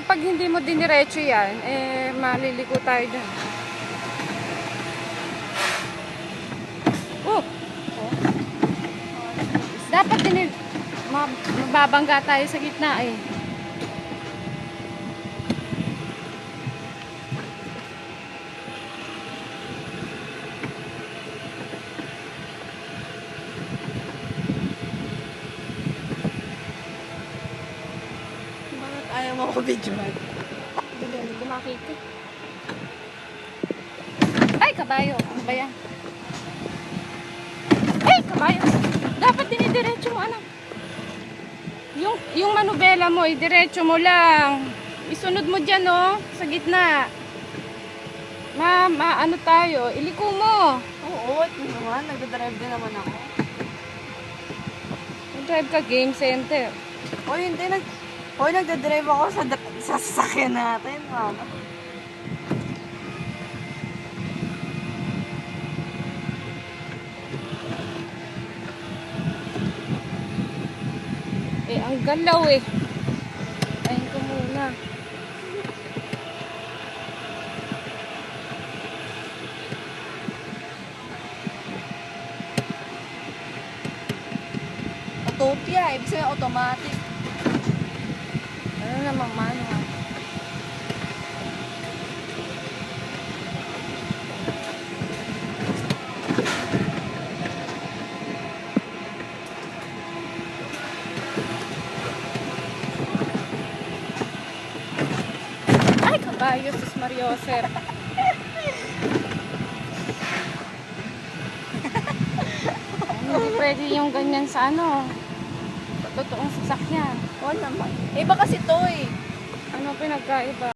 pag hindi mo diniretso yan, eh, maliliko tayo dyan. Oh! Dapat mababangga tayo sa gitna eh. Bakit ayaw mo ako videohan? Hindi ko makita. Ay, kabayo. Ano ba yan? Ay, kabayo. Dapat dinidiretso mo, anak. Yung manubela mo, idiretso mo lang. Isunod mo dyan, oh, sa gitna. Ano tayo? Iliko mo. Oo, ito naman. Nagdadrive din naman ako. Drive ka, game center. Hoy, hindi. Hoy, nagdadrive ako sa sasakyan natin, mama. Eh, ang galaw eh. Ayun ko muna. Autopia, ibig sabihin automatic. Ano namang manual? Ay, kabayo, sus Marioser. Hindi pwede yung ganyan sa ano. Sa totoong sasakyan. Oo naman. Iba kasi to eh. Ano pinagkaiba?